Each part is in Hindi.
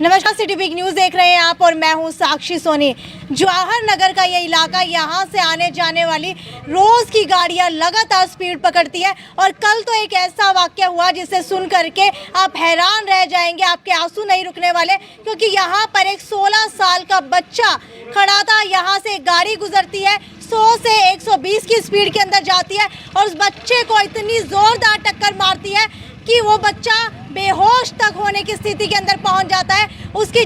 नमस्कार, सिटी बिग न्यूज़ देख रहे हैं आप और मैं हूं साक्षी सोनी। जवाहर नगर का ये इलाका, यहाँ से आने जाने वाली रोज़ की गाड़ियाँ लगातार स्पीड पकड़ती है और कल तो एक ऐसा वाक़या हुआ जिसे सुन करके आप हैरान रह जाएंगे, आपके आंसू नहीं रुकने वाले, क्योंकि यहाँ पर एक 16 साल का बच्चा खड़ा था। यहाँ से एक गाड़ी गुजरती है, 100 से 120 की स्पीड के अंदर जाती है और उस बच्चे को इतनी ज़ोरदार टक्कर मारती है कि वो बच्चा बेहोश तक होने की स्थिति के अंदर पहुंच जाता है। उसकी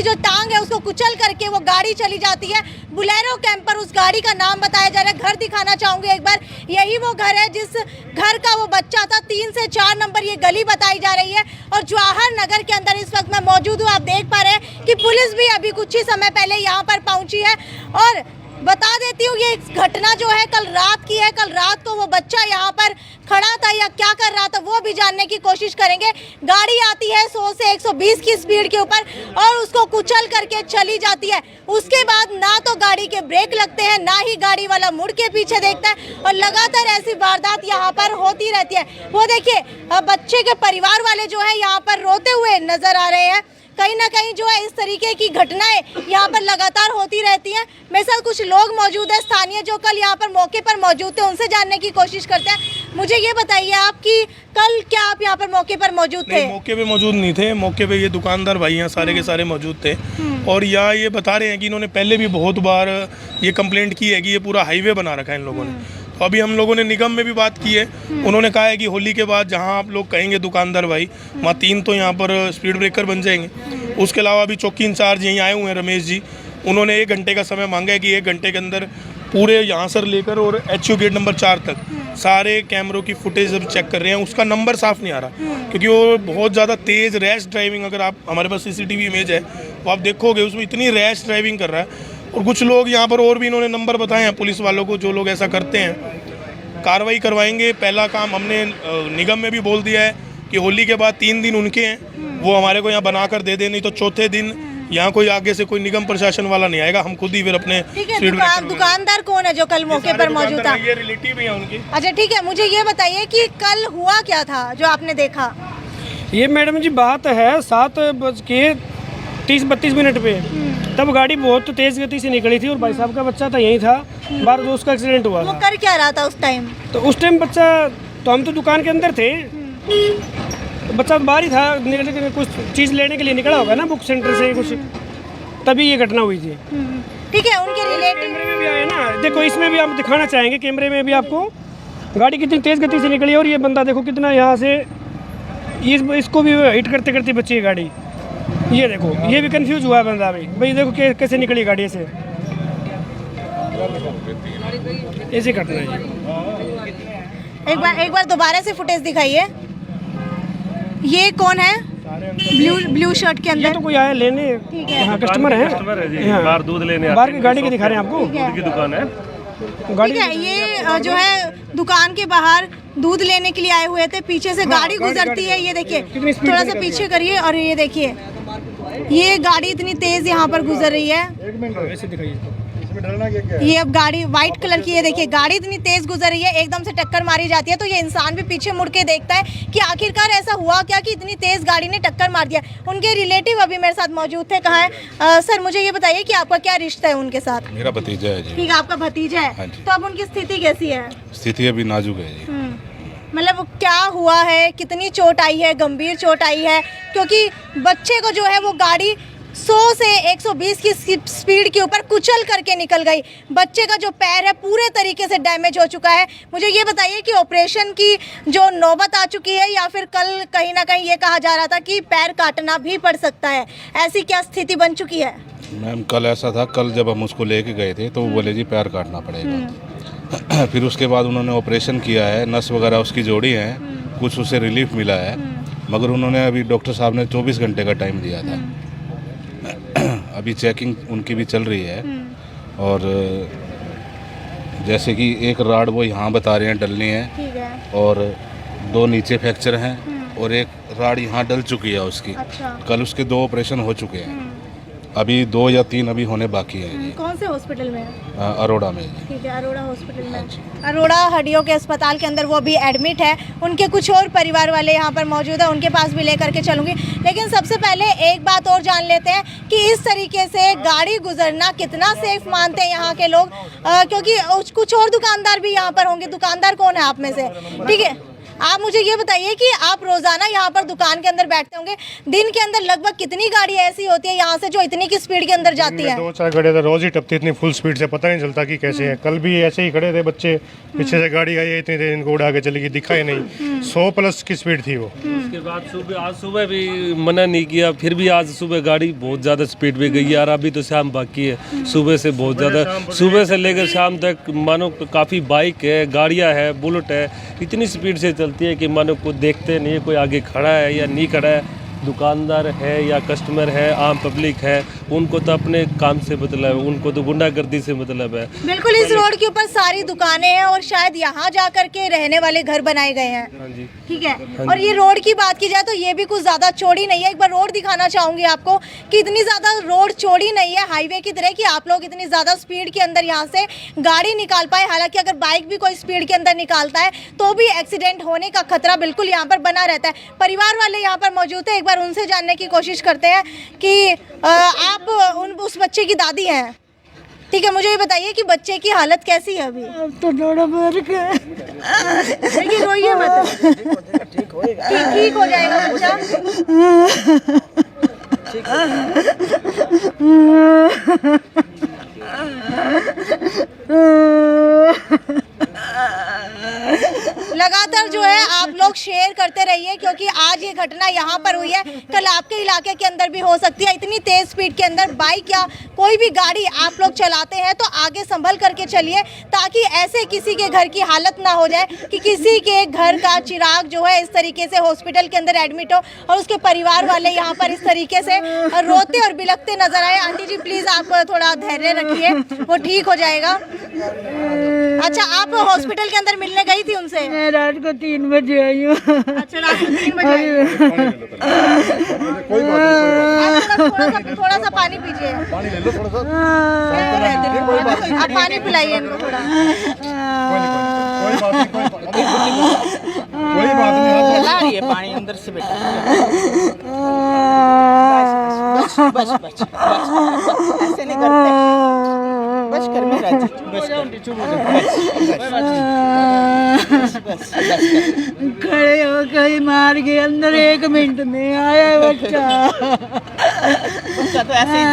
जो टांग है उसको कुचल करके वो गाड़ी चली जाती है। बुलेरो कैंपर उस गाड़ी का नाम बताया जा रहा है। घर दिखाना चाहूँगी एक बार, यही वो घर है जिस घर का वो बच्चा था। 3 से 4 नंबर ये गली बताई जा रही है और जवाहर नगर के अंदर इस वक्त मैं मौजूद हूँ। आप देख पा रहे हैं कि पुलिस भी अभी कुछ ही समय पहले यहाँ पर पहुँची है और बता देती हूँ ये घटना जो है कल रात की है। कल रात को वो बच्चा यहाँ पर खड़ा था या क्या कर रहा था वो भी जानने की कोशिश करेंगे। गाड़ी आती है 100 से 120 की स्पीड के ऊपर और उसको कुचल करके चली जाती है। उसके बाद ना तो गाड़ी के ब्रेक लगते हैं, ना ही गाड़ी वाला मुड़ के पीछे देखता है और लगातार ऐसी वारदात यहाँ पर होती रहती है। वो देखिए, बच्चे के परिवार वाले जो है यहाँ पर रोते हुए नजर आ रहे हैं। कहीं ना कहीं जो है इस तरीके की घटनाएं यहाँ पर लगातार होती रहती हैं। मेरे साथ कुछ लोग मौजूद हैं स्थानीय जो कल यहाँ पर मौके पर मौजूद थे, उनसे जानने की कोशिश करते हैं। मुझे ये बताइए आप कि कल क्या आप यहाँ पर मौके पर मौजूद थे? मौके पे मौजूद नहीं थे। मौके पे ये दुकानदार भाई यहाँ सारे के सारे मौजूद थे और यहाँ ये बता रहे हैं कि इन्होंने पहले भी बहुत बार ये कंप्लेंट की है कि ये पूरा हाईवे बना रखा है इन लोगों ने। तो अभी हम लोगों ने निगम में भी बात की है। उन्होंने कहा है कि होली के बाद जहाँ आप लोग कहेंगे दुकानदार भाई, वहाँ 3 तो यहाँ पर स्पीड ब्रेकर बन जाएंगे। उसके अलावा अभी चौकी इंचार्ज यहीं आए हुए हैं रमेश जी, उन्होंने 1 घंटे का समय मांगा है कि 1 घंटे के अंदर पूरे यहाँ से लेकर और HU गेट नंबर 4 तक सारे कैमरों की फुटेज अब चेक कर रहे हैं। उसका नंबर साफ नहीं आ रहा क्योंकि वो बहुत ज़्यादा तेज़ रैश ड्राइविंग, अगर आप हमारे पास CCTV इमेज है तो आप देखोगे उसमें इतनी रैश ड्राइविंग कर रहा है। और कुछ लोग यहाँ पर और भी इन्होंने नंबर बताए हैं पुलिस वालों को, जो लोग ऐसा करते हैं कार्रवाई करवाएंगे। पहला काम हमने निगम में भी बोल दिया है कि होली के बाद 3 दिन उनके हैं, वो हमारे को यहाँ बना कर दे दें, नहीं तो चौथे दिन यहाँ कोई आगे से कोई निगम प्रशासन वाला नहीं आएगा, हम खुद ही फिर अपने। दुकानदार कौन है जो कल मौके पर मौजूद था? ये रिलेटिव है उनकी। अच्छा ठीक है, मुझे ये बताइए कि कल हुआ क्या था जो आपने देखा? ये मैडम जी बात है 7:30-32 पे, तब गाड़ी बहुत तेज गति से निकली थी और भाई साहब का बच्चा था यही था, बार दोस्त का एक्सीडेंट हुआ। वो कर क्या रहा था उस टाइम? तो उस टाइम बच्चा, तो हम तो दुकान के अंदर थे, तो बच्चा बाहर ही था, निकल के कुछ चीज़ लेने के लिए निकला होगा ना बुक सेंटर से कुछ, तभी ये घटना हुई थी। ठीक है, उनके रिलेटिव कैमरे में भी आए ना, देखो इसमें भी आप दिखाना चाहेंगे कैमरे में भी आपको गाड़ी कितनी तेज़ गति से निकली और ये बंदा देखो कितना यहाँ से इसको भी हिट करते करते बची है गाड़ी। ये देखो, ये भी कंफ्यूज हुआ है बंदा भाई देखो कैसे निकली गाड़ी से, ऐसी घटना है। एक बार दोबारा से फुटेज दिखाइए। ये कौन है ब्लू शर्ट के अंदर? ये तो कोई आया लेने, हाँ कस्टमर है जी, बाहर दूध लेने बाहर की गाड़ी के दिखा रहे हैं आपको, दूध की दुकान है गाड़ी। ठीक है, ये जो है दुकान के बाहर दूध लेने के लिए आए हुए थे, पीछे से गाड़ी गुजरती है। ये देखिए, थोड़ा सा पीछे करिए और ये देखिए, ये गाड़ी इतनी तेज यहाँ पर गुजर रही है। ऐसे दिखाइए, ये अब गाड़ी व्हाइट कलर की, ये देखिए गाड़ी इतनी तेज गुजर रही है, एकदम से टक्कर मारी जाती है। तो ये इंसान भी पीछे मुड़ के देखता है कि आखिरकार ऐसा हुआ क्या कि इतनी तेज गाड़ी ने टक्कर मार दिया। उनके रिलेटिव अभी मेरे साथ मौजूद थे। कहाँ है सर? मुझे ये बताइए कि आपका क्या रिश्ता है उनके साथ? मेरा भतीजा है जी। ठीक है, आपका भतीजा है। हाँ जी। तो अब उनकी स्थिति कैसी है? स्थिति अभी नाजुक है जी। मतलब क्या हुआ है, कितनी चोट आई है? गंभीर चोट आई है क्योंकि बच्चे को जो है वो गाड़ी 100 से 120 की स्पीड के ऊपर कुचल करके निकल गई। बच्चे का जो पैर है पूरे तरीके से डैमेज हो चुका है। मुझे ये बताइए कि ऑपरेशन की जो नौबत आ चुकी है या फिर कल कहीं ना कहीं ये कहा जा रहा था कि पैर काटना भी पड़ सकता है, ऐसी क्या स्थिति बन चुकी है? मैम कल ऐसा था, कल जब हम उसको लेके गए थे तो वो बोले जी पैर काटना पड़ेगा। फिर उसके बाद उन्होंने ऑपरेशन किया है, नस वगैरह उसकी जोड़ी है, कुछ उसे रिलीफ मिला है, मगर उन्होंने अभी डॉक्टर साहब ने 24 घंटे का टाइम दिया था। अभी चेकिंग उनकी भी चल रही है और जैसे कि एक राड वो यहाँ बता रहे हैं डलनी है और 2 नीचे फ्रैक्चर हैं और एक राड यहाँ डल चुकी है उसकी। अच्छा। कल उसके 2 ऑपरेशन हो चुके हैं। अभी 2 या 3 अभी होने बाकी हैं जी। कौन से हॉस्पिटल में है? अरोड़ा में जी। ठीक है, अरोड़ा हॉस्पिटल में, अरोड़ा हड्डियों के अस्पताल के अंदर वो भी एडमिट है। उनके कुछ और परिवार वाले यहाँ पर मौजूद है, उनके पास भी लेकर के चलूँगी। लेकिन सबसे पहले एक बात और जान लेते हैं कि इस तरीके से गाड़ी गुजरना कितना सेफ मानते हैं यहाँ के लोग, क्योंकि कुछ और दुकानदार भी यहाँ पर होंगे। दुकानदार कौन है आप में से? ठीक है, आप मुझे ये बताइए कि आप रोजाना यहाँ पर दुकान के अंदर बैठते होंगे, दिन के अंदर लगभग कितनी गाड़ी ऐसी होती है यहाँ से जो इतनी की स्पीड के अंदर जाती है? 2-4 गाड़ियाँ तो रोज ही टपती, इतनी फुल स्पीड से पता नहीं चलता कि कैसे है। कल भी ऐसे ही खड़े थे बच्चे, पीछे से गाड़ी आई, इतनी देर इनको उड़ा के चली गई, दिखा ही नहीं। 100+ की स्पीड थी वो। उसके बाद आज सुबह भी मना नहीं किया, फिर भी आज सुबह गाड़ी बहुत ज़्यादा स्पीड में गई यार। अभी तो शाम बाकी है, सुबह से बहुत ज़्यादा, सुबह से लेकर शाम तक मानो काफ़ी बाइक है, गाड़ियाँ है, बुलेट है, इतनी स्पीड से चलती है कि मानो को देखते नहीं है कोई आगे खड़ा है या नहीं खड़ा है, दुकानदार है या कस्टमर है, आम पब्लिक है, उनको तो अपने काम से मतलब है, उनको तो गुंडागर्दी से मतलब है। बिल्कुल, इस रोड के ऊपर सारी दुकानें हैं और शायद यहाँ जा करके रहने वाले घर बनाए गए हैं। हाँ जी, ठीक है। और ये रोड की बात की जाए तो ये भी कुछ ज़्यादा चौड़ी नहीं है। एक बार रोड दिखाना चाहूँगी आपको कि इतनी ज़्यादा रोड चौड़ी नहीं है हाईवे की तरह कि आप लोग इतनी ज़्यादा स्पीड के अंदर यहाँ से गाड़ी निकाल पाए। हालांकि अगर बाइक भी कोई स्पीड के अंदर निकालता है तो भी एक्सीडेंट होने का खतरा बिल्कुल यहाँ पर बना रहता है। परिवार वाले यहाँ पर मौजूद है, एक बार उनसे जानने की कोशिश करते हैं कि आप उस बच्चे की दादी हैं। ठीक है, मुझे ये बताइए कि बच्चे की हालत कैसी है अभी? अब तो थोड़ा फर्क है, लेकिन रोइए मत, ठीक हो जाएगा बच्चा। लगातार जो है आप लोग शेयर करते रहिए, क्योंकि आज ये घटना यहाँ पर हुई है, कल आपके इलाके के अंदर भी हो सकती है। इतनी तेज स्पीड के अंदर बाइक या कोई भी गाड़ी आप लोग चलाते हैं तो आगे संभल करके चलिए, ताकि ऐसे किसी के घर की हालत ना हो जाए कि किसी के घर का चिराग जो है इस तरीके से हॉस्पिटल के अंदर एडमिट हो और उसके परिवार वाले यहाँ पर इस तरीके से रोते और बिलखते नजर आए। आंटी जी प्लीज आप थोड़ा धैर्य रखिए, वो ठीक हो जाएगा। अच्छा, आप हॉस्पिटल के अंदर मिलने गई थी उनसे? मैं रात को 3 बजे आई हूँ। अच्छा, रात को 3 बजे आई हैं। आप थोड़ा सा पानी पीजिए, पानी ले लो थोड़ा सा, आप पानी पिलाइए इनको थोड़ा। कोई बात नहीं, ला रही है पानी अंदर से बेटा। बस ऐसे नहीं करते, बस कर मेरा जी, बस खड़े हो गई मार के अंदर 1 मिनट में आया बच्चा। बच्चा तो ऐसे ही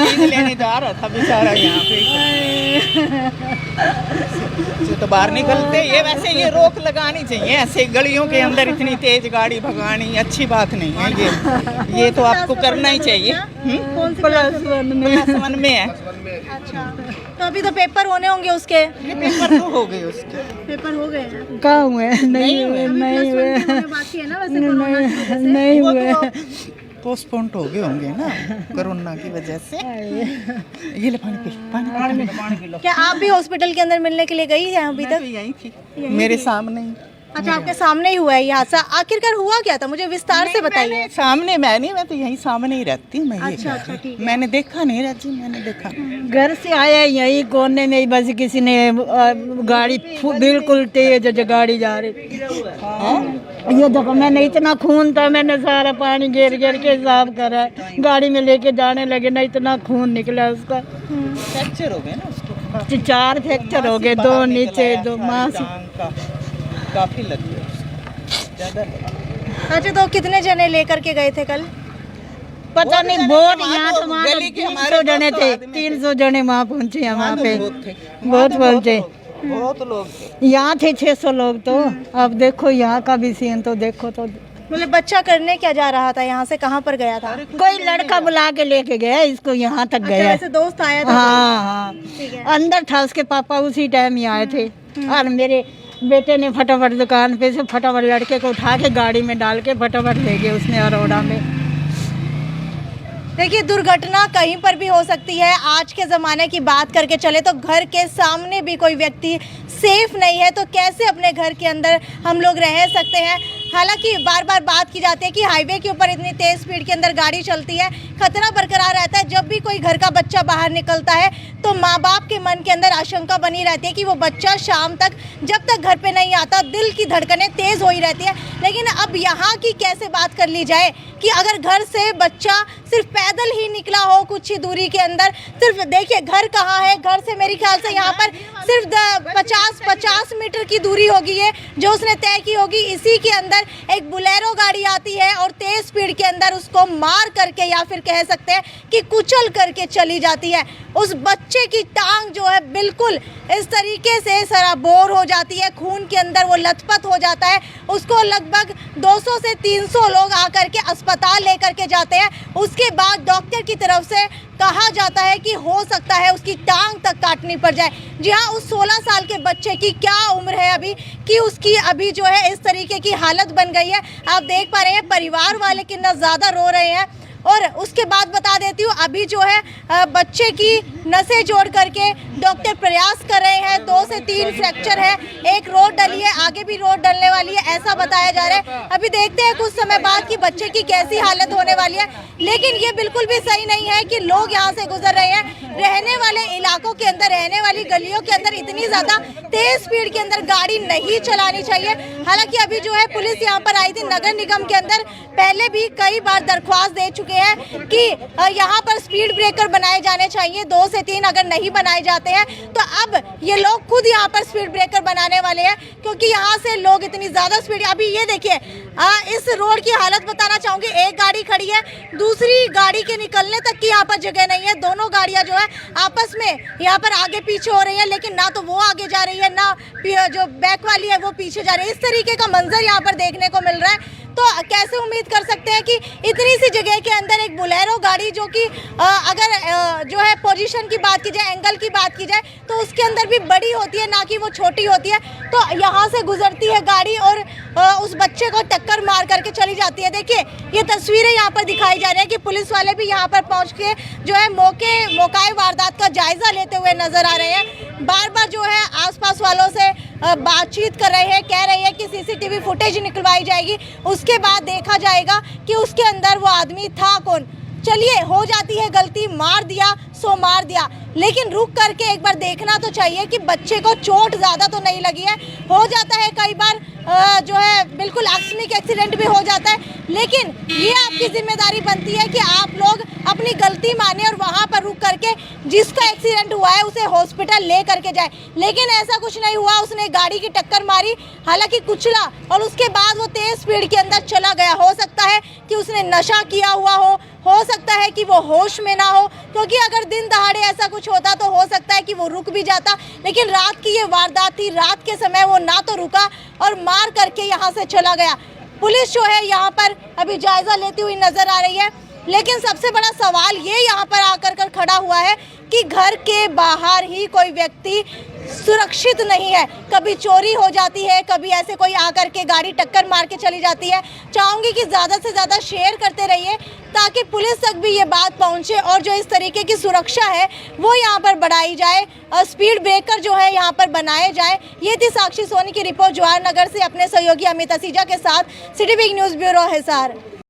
चीज लेने जा रहा था बेचारा यहाँ पे, तो बाहर निकलते ये वैसे ये रोक लगानी चाहिए। ऐसे गलियों के अंदर इतनी तेज गाड़ी भगानी अच्छी बात नहीं है। ये तो आपको करना ही चाहिए। +1 में है। अच्छा, तो अभी तो पेपर होने होंगे उसके? पेपर तो हो गए उसके, पेपर हो गए हैं? कहाँ हुए? नहीं हुए, नहीं हुए, बाकी है ना वैसे कोरोना की वजह से? नहीं हुए, पोस्टपोन हो गए होंगे ना कोरोना की वजह से। ये ले पानी पी, पानी पी लो। क्या आप भी हॉस्पिटल के अंदर मिलने के लिए गई हैं अभी तक? यही थी मेरे सामने ही। अच्छा, आपके सामने ही हुआ है ये हादसा? आखिरकार हुआ क्या था, मुझे विस्तार से बताइए। सामने मैं तो यहीं सामने ही रहती हूँ। मैं ये अच्छा, अच्छा, ठीक है। मैंने देखा नहीं राजी, मैंने देखा घर से आया यही कोने में ही, बस किसी ने गाड़ी बिल्कुल तेज गाड़ी जा रही। ये देखो, मैंने इतना खून था, मैंने सारा पानी घेर के साफ करा, गाड़ी में लेके जाने लगे ना, इतना खून निकला उसका। फ्रैक्चर हो गए ना उसको, 4 फ्रैक्चर हो गए, 2 नीचे 2 मांस काफी लगी ज़्यादा लगी। अच्छा, तो कितने जने लेकर के गए थे कल? पता नहीं, बहुत यहाँ तो वहाँ गली के 300 जने थे, 300 जने वहाँ पहुँचे हैं, वहाँ पे बहुत पहुँचे। बहुत लोग थे, यहाँ थे 600 लोग। तो अब देखो यहाँ का भी सीन तो देखो। तो मतलब बच्चा करने क्या जा रहा था, यहाँ से कहाँ पर गया था? कोई लड़का बुला के लेके गया इसको, यहाँ तक अच्छा, गया। वैसे दोस्त आया था? हाँ, ठीक है। अंदर था, उसके पापा उसी टाइम ही आए थे। और मेरे बेटे ने फटाफट दुकान पे से फटाफट लड़के को उठा के गाड़ी में डाल के फटाफट ले गए उसने अरोड़ा में। देखिए, दुर्घटना कहीं पर भी हो सकती है। आज के ज़माने की बात करके चले तो घर के सामने भी कोई व्यक्ति सेफ नहीं है, तो कैसे अपने घर के अंदर हम लोग रह सकते हैं? हालांकि बार बार बात की जाती है कि हाईवे के ऊपर इतनी तेज स्पीड के अंदर गाड़ी चलती है, खतरा बरकरार रहता है। जब भी कोई घर का बच्चा बाहर निकलता है तो माँ बाप के मन के अंदर आशंका बनी रहती है कि वो बच्चा शाम तक जब तक घर पे नहीं आता दिल की धड़कनें तेज हो ही रहती है। लेकिन अब यहाँ की कैसे बात कर ली जाए कि अगर घर से बच्चा सिर्फ पैदल ही निकला हो कुछ ही दूरी के अंदर, सिर्फ देखिए घर कहाँ है, घर से मेरे ख्याल से यहाँ पर सिर्फ 50 मीटर की दूरी होगी है जो उसने तय की होगी। इसी के अंदर एक बुलेरो गाड़ी आती है और तेज स्पीड के अंदर उसको मार करके या फिर कह सकते हैं कि कुचल करके चली जाती है। उस बच्चे की टांग जो है बिल्कुल इस तरीके से सराबोर हो जाती है, खून के अंदर वो लथपथ हो जाता है। उसको लगभग 200 से 300 लोग आकर के अस्पताल लेकर के जाते हैं। उसके बाद डॉक्टर की तरफ से कहा जाता है कि हो सकता है उसकी टांग तक काटनी पड़ जाए। जी हाँ, उस 16 साल के बच्चे की क्या उम्र है अभी कि उसकी अभी जो है इस तरीके की हालत बन गई है। आप देख पा रहे हैं परिवार वाले कितना ज़्यादा रो रहे हैं। और उसके बाद बता देती हूँ अभी जो है बच्चे की नसें जोड़ करके डॉक्टर प्रयास कर रहे हैं। 2 से 3 फ्रैक्चर है, एक रोड डली है, आगे भी रोड डलने वाली है, ऐसा बताया जा रहा है। अभी देखते हैं कुछ समय बाद कि बच्चे की कैसी हालत होने वाली है। लेकिन ये बिल्कुल भी सही नहीं है कि लोग यहाँ से गुजर रहे हैं। रहने वाले इलाकों के अंदर, रहने वाली गलियों के अंदर इतनी ज़्यादा तेज स्पीड के अंदर गाड़ी नहीं चलानी चाहिए। हालांकि अभी जो है पुलिस यहाँ पर आई थी नगर निगम के अंदर, पहले भी कई बार दरख्वास्त दे चुके हैं कि यहाँ पर स्पीड ब्रेकर बनाए जाने चाहिए। 2 से 3 अगर नहीं बनाए जाते हैं तो अब ये लोग खुद यहाँ पर स्पीड ब्रेकर बनाने वाले हैं, क्योंकि यहाँ से लोग इतनी ज़्यादा स्पीड। अभी ये देखिए इस रोड की हालत बताना चाहूँगी। एक गाड़ी खड़ी है, दूसरी गाड़ी के निकलने तक की यहाँ पर जगह नहीं है। दोनों गाड़ियाँ जो है आपस में यहाँ पर आगे पीछे हो रही है, लेकिन ना तो वो आगे जा रही है ना जो बैक वाली है वो पीछे जा रही है। इस तरीके का मंजर यहाँ पर देखने को मिल रहा है। तो कैसे उम्मीद कर सकते हैं कि इतनी सी जगह के अंदर एक बुलेरो गाड़ी जो कि अगर जो है पोजीशन की बात की जाए, एंगल की बात की जाए तो उसके अंदर भी बड़ी होती है, ना कि वो छोटी होती है। तो यहाँ से गुजरती है गाड़ी और उस बच्चे को टक्कर मार करके चली जाती है। देखिए ये तस्वीरें यहाँ पर दिखाई जा रही है कि पुलिस वाले भी यहाँ पर पहुँच के जो है मौके वारदात का जायजा लेते हुए नजर आ रहे हैं। बार बार जो है आसपास वालों से बातचीत कर रहे हैं, कह रहे हैं कि सीसीटीवी फुटेज निकलवाई जाएगी, उसके बाद देखा जाएगा कि उसके अंदर वो आदमी था कौन। चलिए हो जाती है गलती, मार दिया सो मार दिया, लेकिन रुक करके एक बार देखना तो चाहिए कि बच्चे को चोट ज़्यादा तो नहीं लगी है। हो जाता है कई बार जो है बिल्कुल आकस्मिक एक्सीडेंट भी हो जाता है, लेकिन ये आपकी जिम्मेदारी बनती है कि आप लोग अपनी गलती माने और वहाँ पर रुक करके जिसका एक्सीडेंट हुआ है उसे हॉस्पिटल ले करके जाए। लेकिन ऐसा कुछ नहीं हुआ, उसने गाड़ी की टक्कर मारी, हालांकि कुचला और उसके बाद वो तेज स्पीड के अंदर चला गया। हो सकता है कि उसने नशा किया हुआ हो सकता है कि वो होश में ना हो, क्योंकि अगर दिन दहाड़े ऐसा कुछ होता तो हो सकता है कि वो रुक भी जाता। लेकिन रात की ये वारदात थी, रात के समय वो ना तो रुका और मार करके यहाँ से चला गया। पुलिस जो है यहाँ पर अभी जायजा लेती हुई नजर आ रही है। लेकिन सबसे बड़ा सवाल ये यहाँ पर आकर खड़ा हुआ है कि घर के बाहर ही कोई व्यक्ति सुरक्षित नहीं है। कभी चोरी हो जाती है, कभी ऐसे कोई आकर के गाड़ी टक्कर मार के चली जाती है। चाहूँगी कि ज़्यादा से ज़्यादा शेयर करते रहिए ताकि पुलिस तक भी ये बात पहुँचे और जो इस तरीके की सुरक्षा है वो यहाँ पर बढ़ाई जाए और स्पीड ब्रेकर जो है यहाँ पर बनाए जाए। ये थी साक्षी सोनी की रिपोर्ट जवाहर नगर से अपने सहयोगी अमित असीजा के साथ। City big news bureau Hisar.